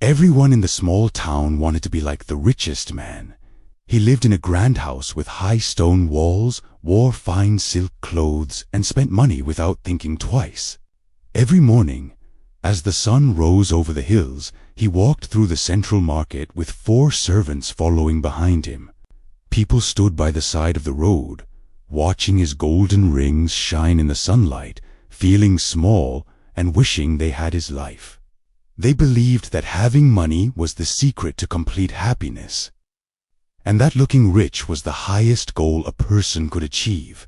Everyone in the small town wanted to be like the richest man. He lived in a grand house with high stone walls, wore fine silk clothes, and spent money without thinking twice. Every morning, as the sun rose over the hills, he walked through the central market with 4 servants following behind him. People stood by the side of the road, watching his golden rings shine in the sunlight, feeling small and wishing they had his life. They believed that having money was the secret to complete happiness, and that looking rich was the highest goal a person could achieve.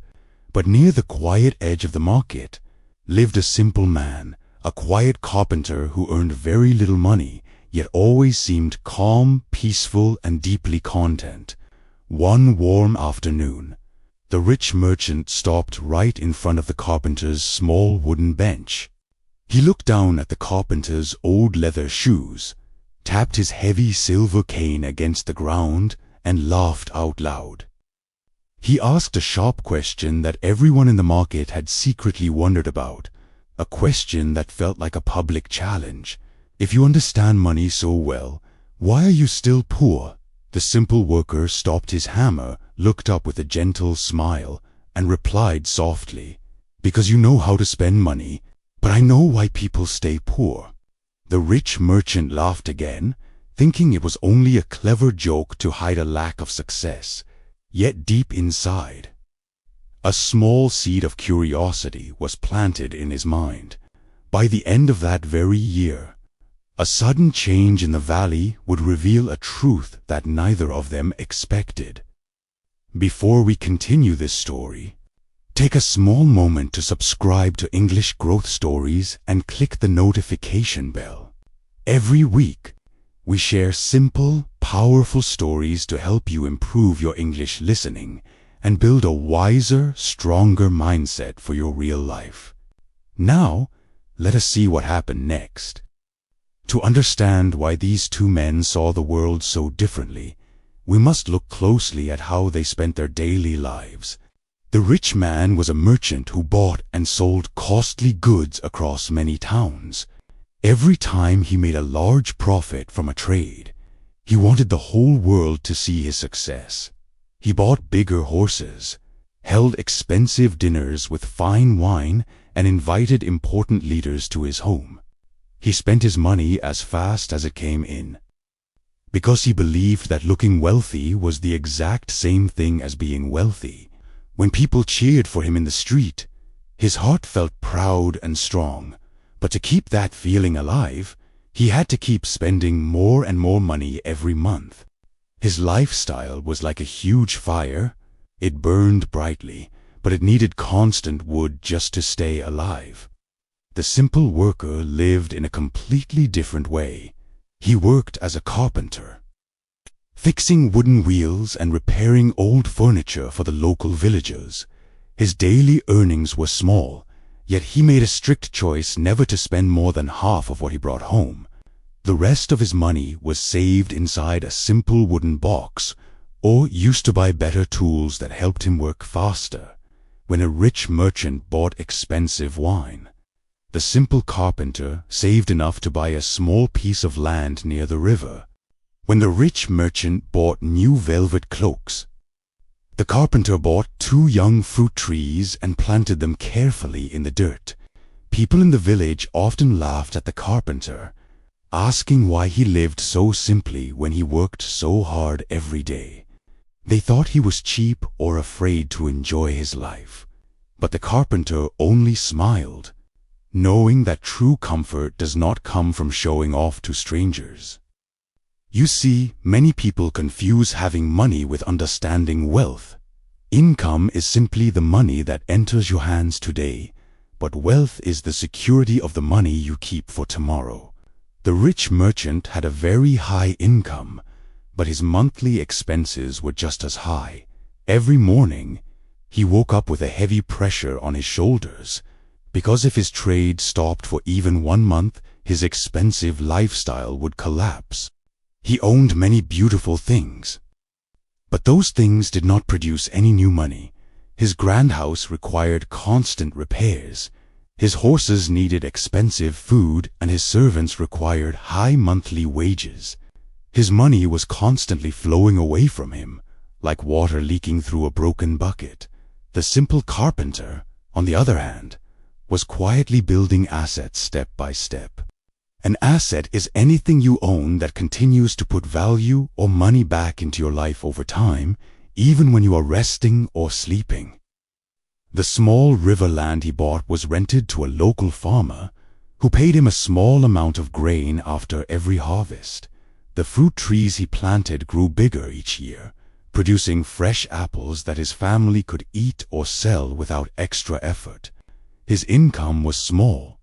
But near the quiet edge of the market lived a simple man, a quiet carpenter who earned very little money, yet always seemed calm, peaceful, and deeply content. One warm afternoon, the rich merchant stopped right in front of the carpenter's small wooden bench. He looked down at the carpenter's old leather shoes, tapped his heavy silver cane against the ground, and laughed out loud. He asked a sharp question that everyone in the market had secretly wondered about, a question that felt like a public challenge. If you understand money so well, why are you still poor? The simple worker stopped his hammer, looked up with a gentle smile, and replied softly, "Because you know how to spend money, but I know why people stay poor." The rich merchant laughed again, thinking it was only a clever joke to hide a lack of success. Yet deep inside, a small seed of curiosity was planted in his mind. By the end of that very year, a sudden change in the valley would reveal a truth that neither of them expected. Before we continue this story, take a small moment to subscribe to English Growth Stories and click the notification bell. Every week, we share simple, powerful stories to help you improve your English listening and build a wiser, stronger mindset for your real life. Now, let us see what happened next. To understand why these 2 men saw the world so differently, we must look closely at how they spent their daily lives. The rich man was a merchant who bought and sold costly goods across many towns. Every time he made a large profit from a trade, he wanted the whole world to see his success. He bought bigger horses, held expensive dinners with fine wine, and invited important leaders to his home. He spent his money as fast as it came in, because he believed that looking wealthy was the exact same thing as being wealthy. When people cheered for him in the street, his heart felt proud and strong. But to keep that feeling alive, he had to keep spending more and more money every month. His lifestyle was like a huge fire. It burned brightly, but it needed constant wood just to stay alive. The simple worker lived in a completely different way. He worked as a carpenter, fixing wooden wheels and repairing old furniture for the local villagers. His daily earnings were small, yet he made a strict choice never to spend more than half of what he brought home. The rest of his money was saved inside a simple wooden box, or used to buy better tools that helped him work faster. When a rich merchant bought expensive wine, the simple carpenter saved enough to buy a small piece of land near the river. When the rich merchant bought new velvet cloaks, the carpenter bought 2 young fruit trees and planted them carefully in the dirt. People in the village often laughed at the carpenter, asking why he lived so simply when he worked so hard every day. They thought he was cheap or afraid to enjoy his life. But the carpenter only smiled, knowing that true comfort does not come from showing off to strangers. You see, many people confuse having money with understanding wealth. Income is simply the money that enters your hands today, but wealth is the security of the money you keep for tomorrow. The rich merchant had a very high income, but his monthly expenses were just as high. Every morning, he woke up with a heavy pressure on his shoulders, because if his trade stopped for even 1 month, his expensive lifestyle would collapse. He owned many beautiful things, but those things did not produce any new money. His grand house required constant repairs, His horses needed expensive food and his servants required high monthly wages. His money was constantly flowing away from him, like water leaking through a broken bucket. The simple carpenter, on the other hand, was quietly building assets step by step. An asset is anything you own that continues to put value or money back into your life over time, even when you are resting or sleeping. The small river land he bought was rented to a local farmer, who paid him a small amount of grain after every harvest. The fruit trees he planted grew bigger each year, producing fresh apples that his family could eat or sell without extra effort. His income was small,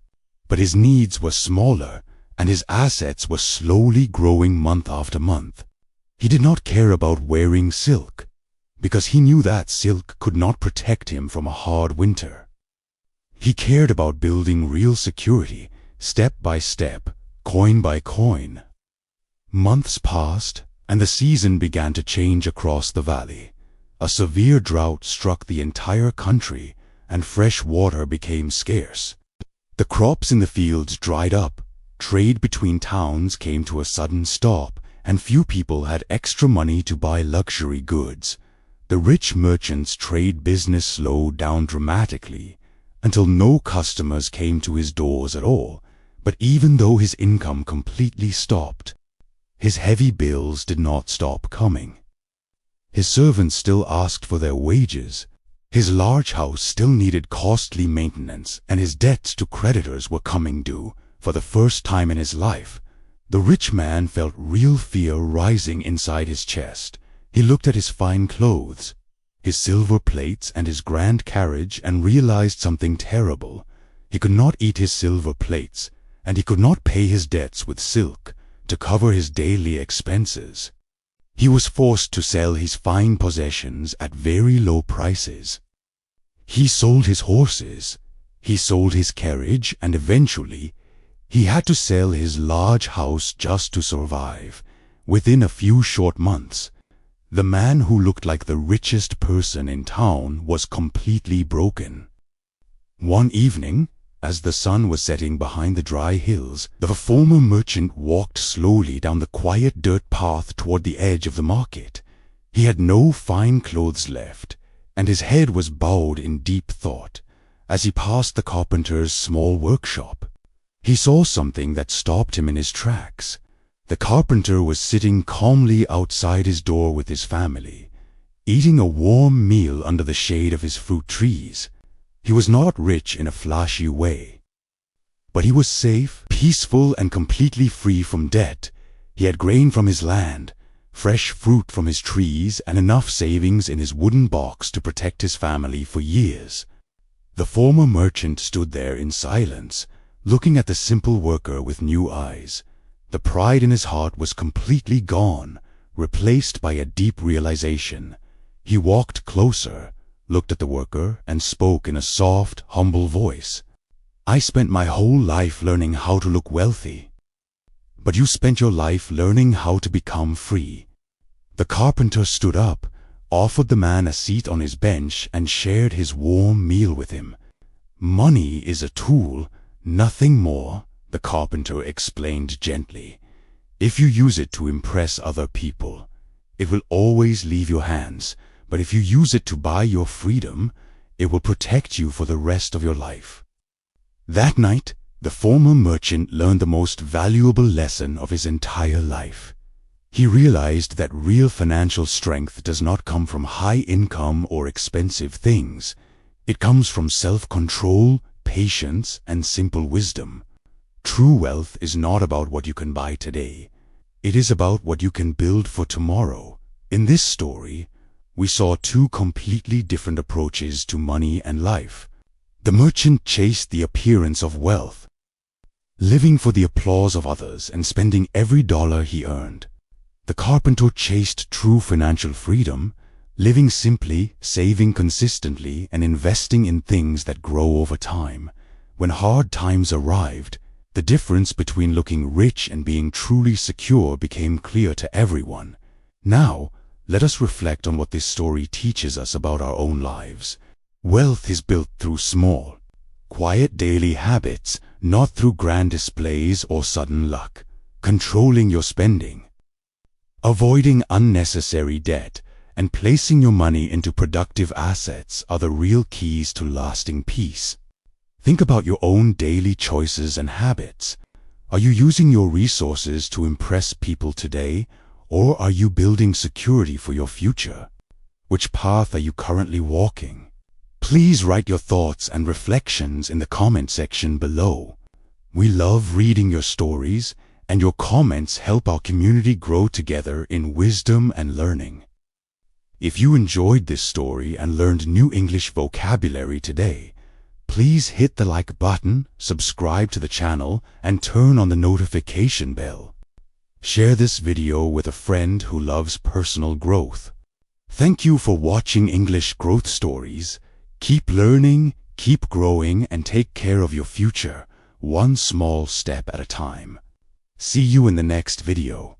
but his needs were smaller, and his assets were slowly growing month after month. He did not care about wearing silk, because he knew that silk could not protect him from a hard winter. He cared about building real security, step by step, coin by coin. Months passed, and the season began to change across the valley. A severe drought struck the entire country, and fresh water became scarce. The crops in the fields dried up, trade between towns came to a sudden stop, and few people had extra money to buy luxury goods. The rich merchants' trade business slowed down dramatically, until no customers came to his doors at all. But even though his income completely stopped, his heavy bills did not stop coming. His servants still asked for their wages. His large house still needed costly maintenance, and his debts to creditors were coming due. For the first time in his life, the rich man felt real fear rising inside his chest. He looked at his fine clothes, his silver plates, and his grand carriage, and realized something terrible. He could not eat his silver plates, and he could not pay his debts with silk to cover his daily expenses. He was forced to sell his fine possessions at very low prices. He sold his horses, he sold his carriage, and eventually he had to sell his large house just to survive. Within a few short months, the man who looked like the richest person in town was completely broken. One evening, as the sun was setting behind the dry hills, the former merchant walked slowly down the quiet dirt path toward the edge of the market. He had no fine clothes left, and his head was bowed in deep thought. As he passed the carpenter's small workshop, he saw something that stopped him in his tracks. The carpenter was sitting calmly outside his door with his family, eating a warm meal under the shade of his fruit trees. He was not rich in a flashy way, but he was safe, peaceful, and completely free from debt. He had grain from his land, fresh fruit from his trees, and enough savings in his wooden box to protect his family for years. The former merchant stood there in silence, looking at the simple worker with new eyes. The pride in his heart was completely gone, replaced by a deep realization. He walked closer, looked at the worker, and spoke in a soft, humble voice. "I spent my whole life learning how to look wealthy, but you spent your life learning how to become free." The carpenter stood up, offered the man a seat on his bench, and shared his warm meal with him. "Money is a tool, nothing more," the carpenter explained gently. "If you use it to impress other people, it will always leave your hands. But if you use it to buy your freedom, it will protect you for the rest of your life." That night, the former merchant learned the most valuable lesson of his entire life. He realized that real financial strength does not come from high income or expensive things. It comes from self-control, patience, and simple wisdom. True wealth is not about what you can buy today. It is about what you can build for tomorrow. In this story, we saw two completely different approaches to money and life. The merchant chased the appearance of wealth, living for the applause of others and spending every dollar he earned. The carpenter chased true financial freedom, living simply, saving consistently, and investing in things that grow over time. When hard times arrived, the difference between looking rich and being truly secure became clear to everyone. Now, let us reflect on what this story teaches us about our own lives. Wealth is built through small, quiet daily habits, not through grand displays or sudden luck. Controlling your spending, avoiding unnecessary debt, and placing your money into productive assets are the real keys to lasting peace. Think about your own daily choices and habits. Are you using your resources to impress people today, or are you building security for your future? Which path are you currently walking? Please write your thoughts and reflections in the comment section below. We love reading your stories, and your comments help our community grow together in wisdom and learning. If you enjoyed this story and learned new English vocabulary today, please hit the like button, subscribe to the channel, and turn on the notification bell. Share this video with a friend who loves personal growth. Thank you for watching English Growth Stories. Keep learning, keep growing, and take care of your future, one small step at a time. See you in the next video.